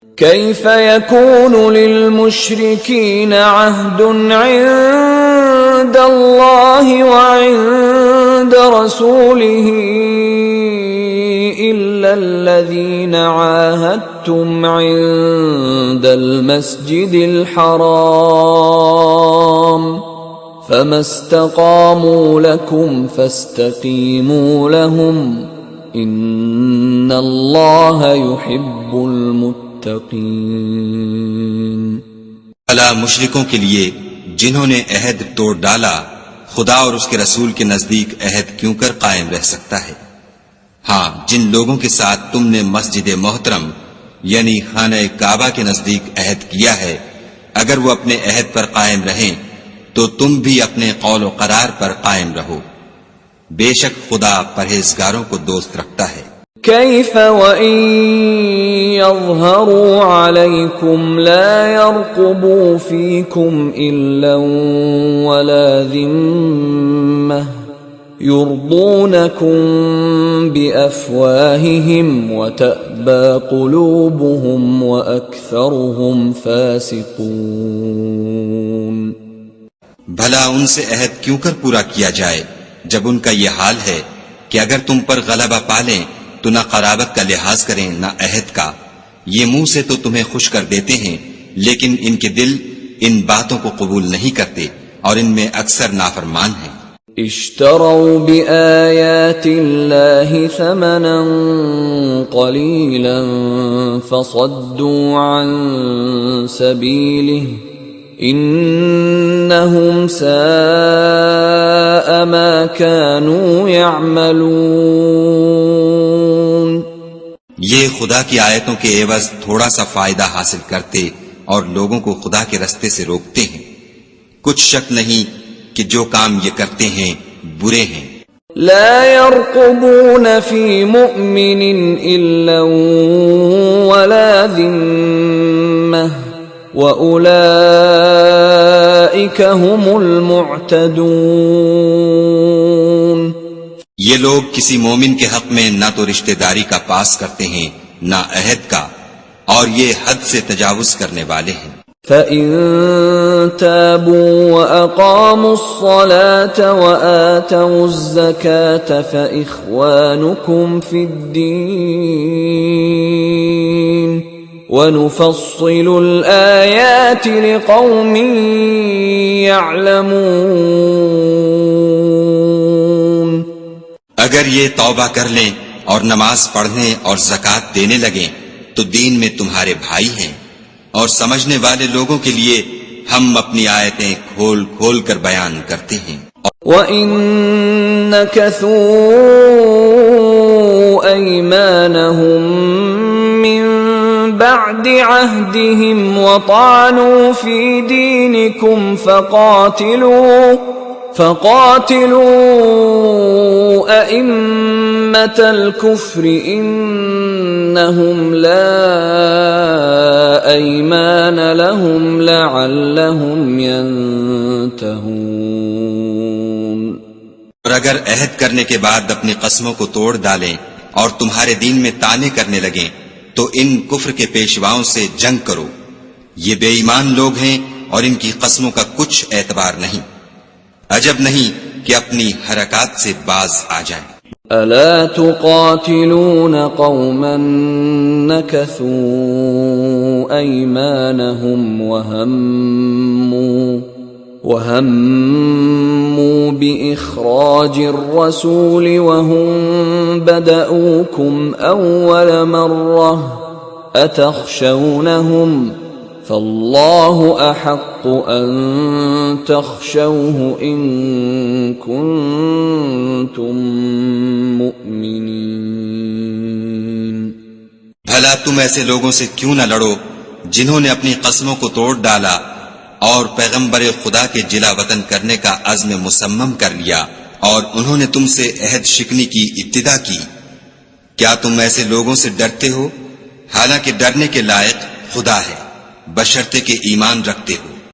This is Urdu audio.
كيف يكون للمشركين عهد عند الله وعند رسوله إلا الذين عاهدتم عند المسجد الحرام فما استقاموا لكم فاستقيموا لهم إن الله يحب المتقين۔ بھلا مشرکوں کے لیے جنہوں نے عہد توڑ ڈالا خدا اور اس کے رسول کے نزدیک عہد کیوں کر قائم رہ سکتا ہے؟ ہاں، جن لوگوں کے ساتھ تم نے مسجد محترم یعنی خانہ کعبہ کے نزدیک عہد کیا ہے، اگر وہ اپنے عہد پر قائم رہیں تو تم بھی اپنے قول و قرار پر قائم رہو، بے شک خدا پرہیزگاروں کو دوست رکھتا ہے۔ كيف وإن يظهروا عليكم لا يرقبوا فيكم إلا ولا ذمة يرضونكم بأفواههم وتأبى قلوبهم وأكثرهم فاسقون۔ بھلا ان سے عہد کیوں کر پورا کیا جائے جب ان کا یہ حال ہے کہ اگر تم پر غلبہ پالیں تو نہ قرابت کا لحاظ کریں نہ عہد کا، یہ منہ سے تو تمہیں خوش کر دیتے ہیں لیکن ان کے دل ان باتوں کو قبول نہیں کرتے اور ان میں اکثر نافرمان ہیں۔ اشتروا بآيات الله ثمنا قليلا فصدوا عن سبيله انهم ساء ما كانوا يعملون۔ یہ خدا کی آیتوں کے عوض تھوڑا سا فائدہ حاصل کرتے اور لوگوں کو خدا کے رستے سے روکتے ہیں، کچھ شک نہیں کہ جو کام یہ کرتے ہیں برے ہیں۔ لا يرقبون في مؤمن إلا ولا ذمة وأولئك هم المعتدون۔ یہ لوگ کسی مومن کے حق میں نہ تو رشتہ داری کا پاس کرتے ہیں نہ عہد کا، اور یہ حد سے تجاوز کرنے والے ہیں۔ فَإِن تَابُوا وَأَقَامُوا الصَّلَاةَ وَآتَوُا الزَّكَاةَ فَإِخْوَانُكُمْ فِي الدِّينِ وَنُفَصِّلُ الْآيَاتِ لِقَوْمٍ يَعْلَمُونَ۔ اگر یہ توبہ کر لیں اور نماز پڑھنے اور زکوٰۃ دینے لگیں تو دین میں تمہارے بھائی ہیں، اور سمجھنے والے لوگوں کے لیے ہم اپنی آیتیں کھول کھول کر بیان کرتے ہیں۔ وَإِن نَكَثُوا أَيْمَانَهُم مِّن بَعْدِ عَهْدِهِمْ وَطَعَنُوا فِي دِينِكُمْ فَقَاتِلُوا أَئِمَّةَ الْكُفْرِ إِنَّهُمْ لَا أَيْمَانَ لَهُمْ لَعَلَّهُمْ يَنْتَهُونَ۔ اور اگر عہد کرنے کے بعد اپنی قسموں کو توڑ ڈالیں اور تمہارے دین میں طعنے کرنے لگیں تو ان کفر کے پیشواؤں سے جنگ کرو، یہ بے ایمان لوگ ہیں اور ان کی قسموں کا کچھ اعتبار نہیں، عجب نہیں کہ اپنی حرکات سے باز آ جائیں۔ ألا تقاتلون قوما نكثوا أيمانهم وهموا بإخراج الرسول وهم بدأوكم أول مرة أتخشونهم فالله أحق أن تخشوه إن كنتم مؤمنين۔ بھلا تم ایسے لوگوں سے کیوں نہ لڑو جنہوں نے اپنی قسموں کو توڑ ڈالا اور پیغمبر خدا کے جلا وطن کرنے کا عزم مصمم کر لیا اور انہوں نے تم سے عہد شکنی کی ابتدا کی، کیا تم ایسے لوگوں سے ڈرتے ہو؟ حالانکہ ڈرنے کے لائق خدا ہے، بشرطے کہ ایمان رکھتے ہو۔